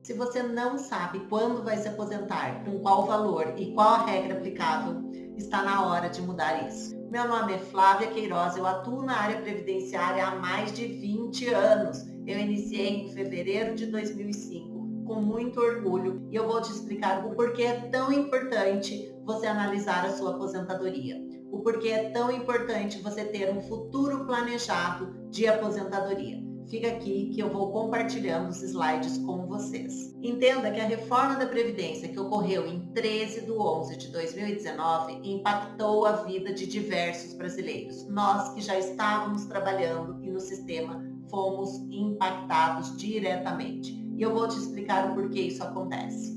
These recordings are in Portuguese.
Se você não sabe quando vai se aposentar, com qual valor e qual a regra aplicável, está na hora de mudar isso. Meu nome é Flávia Queiroz, eu atuo na área previdenciária há mais de 20 anos. Eu iniciei em fevereiro de 2005, com muito orgulho, e eu vou te explicar o porquê é tão importante você analisar a sua aposentadoria. O porquê é tão importante você ter um futuro planejado de aposentadoria. Fica aqui que eu vou compartilhando os slides com vocês. Entenda que a reforma da Previdência que ocorreu em 13 de 11 de 2019 impactou a vida de diversos brasileiros. Nós que já estávamos trabalhando e no sistema fomos impactados diretamente. E eu vou te explicar o porquê isso acontece.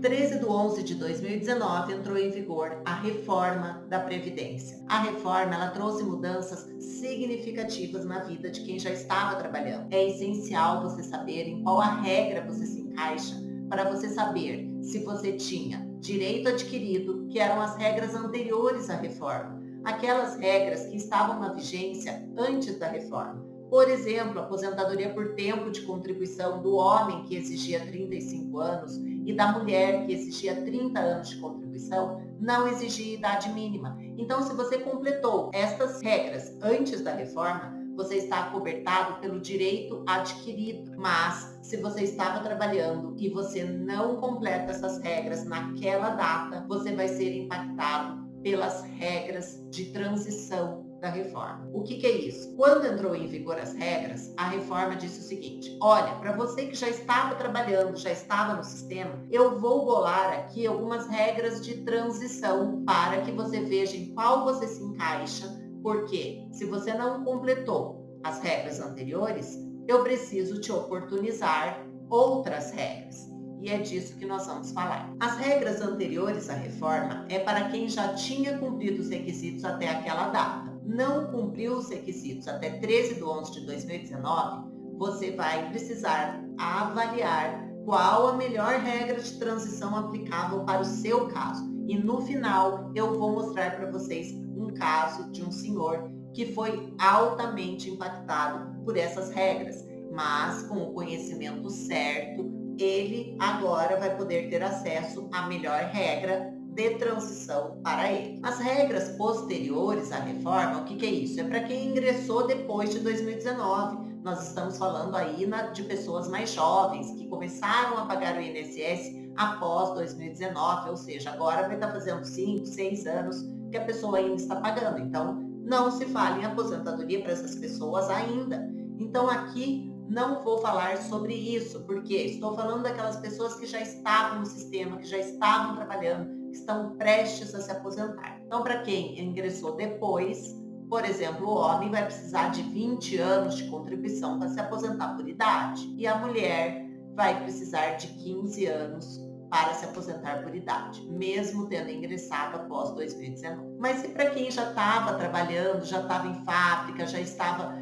13 de 11 de 2019 entrou em vigor a reforma da Previdência. A reforma ela trouxe mudanças significativas na vida de quem já estava trabalhando. É essencial você saber em qual a regra você se encaixa para você saber se você tinha direito adquirido, que eram as regras anteriores à reforma, aquelas regras que estavam na vigência antes da reforma. Por exemplo, aposentadoria por tempo de contribuição do homem, que exigia 35 anos, e da mulher, que exigia 30 anos de contribuição, não exigia idade mínima. Então, se você completou estas regras antes da reforma, você está acobertado pelo direito adquirido. Mas, se você estava trabalhando e você não completa essas regras naquela data, você vai ser impactado pelas regras de transição da reforma. O que é isso? Quando entrou em vigor as regras, a reforma disse o seguinte: olha, para você que já estava trabalhando, já estava no sistema, eu vou bolar aqui algumas regras de transição para que você veja em qual você se encaixa, porque se você não completou as regras anteriores, eu preciso te oportunizar outras regras. E é disso que nós vamos falar. As regras anteriores à reforma é para quem já tinha cumprido os requisitos até aquela data. Não cumpriu os requisitos até 13 de 11 de 2019, você vai precisar avaliar qual a melhor regra de transição aplicável para o seu caso. E no final eu vou mostrar para vocês um caso de um senhor que foi altamente impactado por essas regras, mas com o conhecimento certo, ele agora vai poder ter acesso à melhor regra de transição para ele. As regras posteriores à reforma, o que é isso? É para quem ingressou depois de 2019. Nós estamos falando aí de pessoas mais jovens que começaram a pagar o INSS após 2019, ou seja, agora vai estar fazendo 5, 6 anos que a pessoa ainda está pagando. Então, não se fala em aposentadoria para essas pessoas ainda. Então, aqui não vou falar sobre isso, porque estou falando daquelas pessoas que já estavam no sistema, que já estavam trabalhando, que estão prestes a se aposentar. Então, para quem ingressou depois, por exemplo, o homem vai precisar de 20 anos de contribuição para se aposentar por idade, e a mulher vai precisar de 15 anos para se aposentar por idade, mesmo tendo ingressado após 2019. Mas e para quem já estava trabalhando, já estava em fábrica, já estava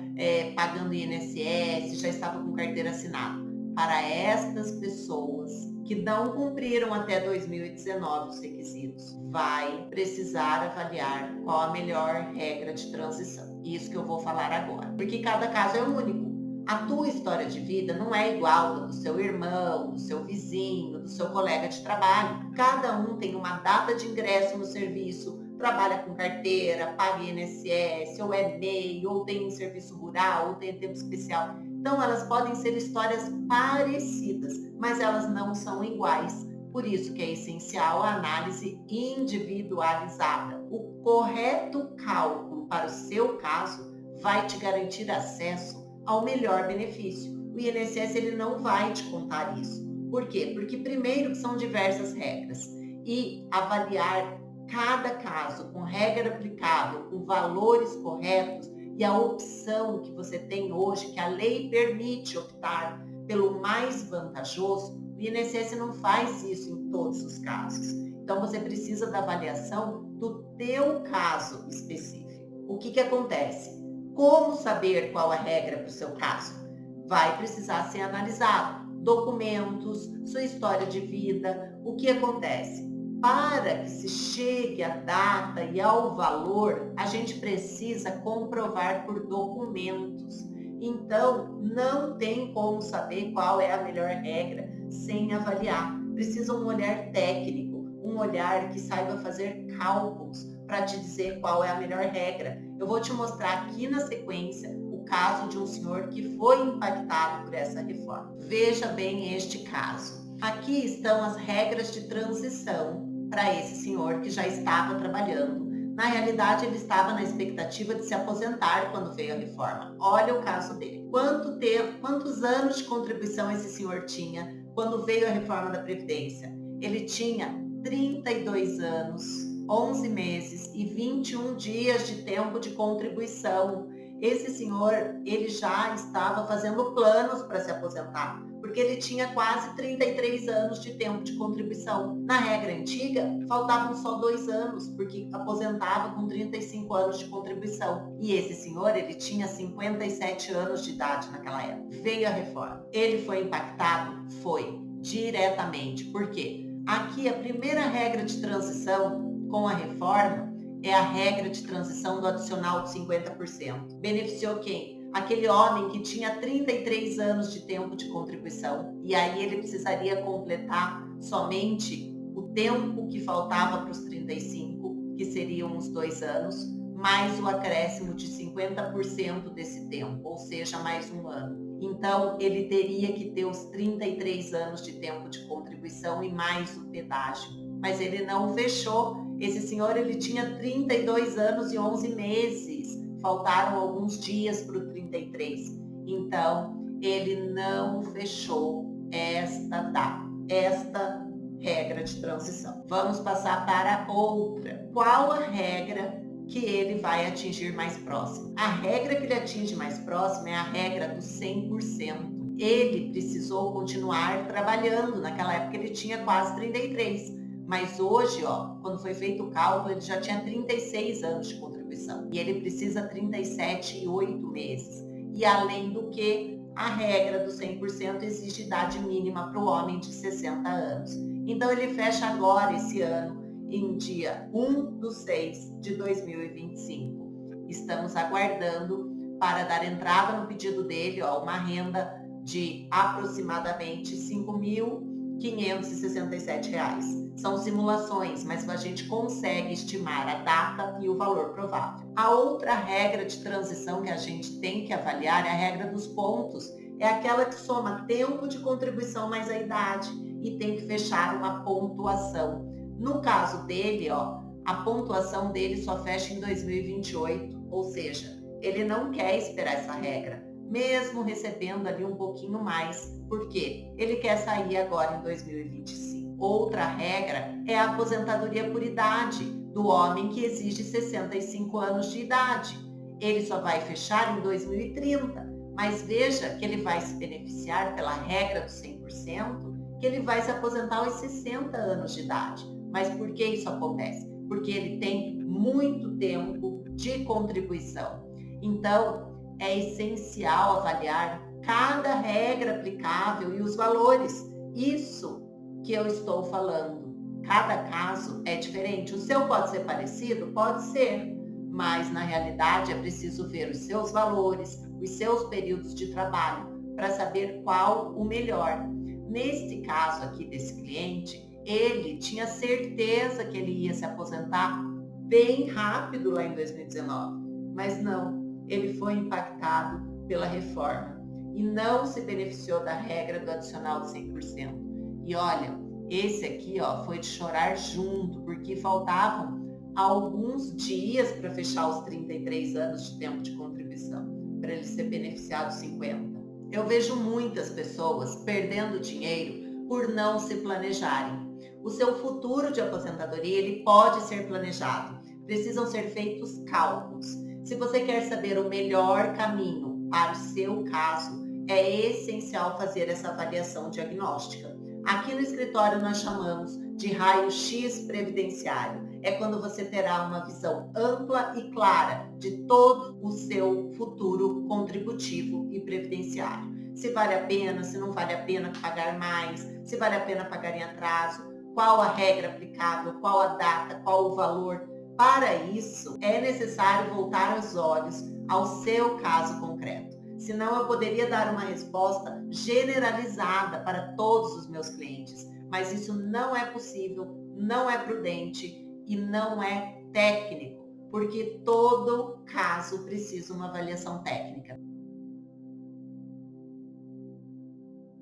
pagando INSS, já estava com carteira assinada? Para estas pessoas que não cumpriram até 2019 os requisitos, vai precisar avaliar qual a melhor regra de transição. Isso que eu vou falar agora, porque cada caso é único. A tua história de vida não é igual à do seu irmão, do seu vizinho, do seu colega de trabalho. Cada um tem uma data de ingresso no serviço, trabalha com carteira, paga INSS, ou é MEI, ou tem um serviço rural, ou tem tempo especial. Então, elas podem ser histórias parecidas, mas elas não são iguais. Por isso que é essencial a análise individualizada. O correto cálculo para o seu caso vai te garantir acesso ao melhor benefício. O INSS ele não vai te contar isso. Por quê? Porque primeiro são diversas regras e avaliar cada caso com regra aplicável, com valores corretos e a opção que você tem hoje, que a lei permite optar pelo mais vantajoso, o INSS não faz isso em todos os casos. Então você precisa da avaliação do teu caso específico. O que acontece? Como saber qual a regra para o seu caso? Vai precisar ser analisado. Documentos, sua história de vida, o que acontece? Para que se chegue à data e ao valor, a gente precisa comprovar por documentos. Então, não tem como saber qual é a melhor regra sem avaliar. Precisa um olhar técnico, um olhar que saiba fazer cálculos para te dizer qual é a melhor regra. Eu vou te mostrar aqui na sequência o caso de um senhor que foi impactado por essa reforma. Veja bem este caso. Aqui estão as regras de transição para esse senhor que já estava trabalhando. Na realidade, ele estava na expectativa de se aposentar quando veio a reforma. Olha o caso dele. Quantos anos de contribuição esse senhor tinha quando veio a reforma da Previdência? Ele tinha 32 anos, 11 meses e 21 dias de tempo de contribuição. Esse senhor, ele já estava fazendo planos para se aposentar, porque ele tinha quase 33 anos de tempo de contribuição. Na regra antiga, faltavam só 2 anos, porque aposentava com 35 anos de contribuição. E esse senhor, ele tinha 57 anos de idade naquela época. Veio a reforma. Ele foi impactado? Foi, diretamente. Por quê? Aqui, a primeira regra de transição com a reforma é a regra de transição do adicional de 50%. Beneficiou quem? Aquele homem que tinha 33 anos de tempo de contribuição, e aí ele precisaria completar somente o tempo que faltava para os 35, que seriam uns 2 anos, mais o acréscimo de 50% desse tempo, ou seja, mais 1 ano. Então, ele teria que ter os 33 anos de tempo de contribuição e mais o pedágio. Mas ele não fechou. Esse senhor, ele tinha 32 anos e 11 meses. Faltaram alguns dias para o 33. Então, ele não fechou esta regra de transição. Vamos passar para outra. Qual a regra que ele vai atingir mais próximo? A regra que ele atinge mais próximo é a regra do 100%. Ele precisou continuar trabalhando. Naquela época ele tinha quase 33. Mas hoje, quando foi feito o cálculo, ele já tinha 36 anos de contribuição. E ele precisa 37 e 8 meses. E além do que, a regra do 100% exige idade mínima para o homem de 60 anos. Então ele fecha agora, esse ano, em dia 1/6/2025. Estamos aguardando para dar entrada no pedido dele, uma renda de aproximadamente R$ 5.567. São simulações, mas a gente consegue estimar a data e o valor provável. A outra regra de transição que a gente tem que avaliar é a regra dos pontos. É aquela que soma tempo de contribuição mais a idade e tem que fechar uma pontuação. No caso dele, a pontuação dele só fecha em 2028, ou seja, ele não quer esperar essa regra, mesmo recebendo ali um pouquinho mais, porque ele quer sair agora em 2025. Outra regra é a aposentadoria por idade do homem que exige 65 anos de idade. Ele só vai fechar em 2030, mas veja que ele vai se beneficiar pela regra do 100%, que ele vai se aposentar aos 60 anos de idade. Mas por que isso acontece? Porque ele tem muito tempo de contribuição. Então, é essencial avaliar cada regra aplicável e os valores. Isso que eu estou falando. Cada caso é diferente. O seu pode ser parecido? Pode ser. Mas, na realidade, é preciso ver os seus valores, os seus períodos de trabalho, para saber qual o melhor. Neste caso aqui desse cliente, ele tinha certeza que ele ia se aposentar bem rápido lá em 2019, mas não, ele foi impactado pela reforma e não se beneficiou da regra do adicional de 100%. E olha, esse aqui foi de chorar junto, porque faltavam alguns dias para fechar os 33 anos de tempo de contribuição, para ele ser beneficiado 50. Eu vejo muitas pessoas perdendo dinheiro por não se planejarem. O seu futuro de aposentadoria, ele pode ser planejado. Precisam ser feitos cálculos. Se você quer saber o melhor caminho para o seu caso, é essencial fazer essa avaliação diagnóstica. Aqui no escritório nós chamamos de raio-x previdenciário. É quando você terá uma visão ampla e clara de todo o seu futuro contributivo e previdenciário. Se vale a pena, se não vale a pena pagar mais, se vale a pena pagar em atraso, qual a regra aplicável, qual a data, qual o valor. Para isso, é necessário voltar os olhos ao seu caso concreto. senão eu poderia dar uma resposta generalizada para todos os meus clientes. Mas isso não é possível, não é prudente e não é técnico, porque todo caso precisa uma avaliação técnica.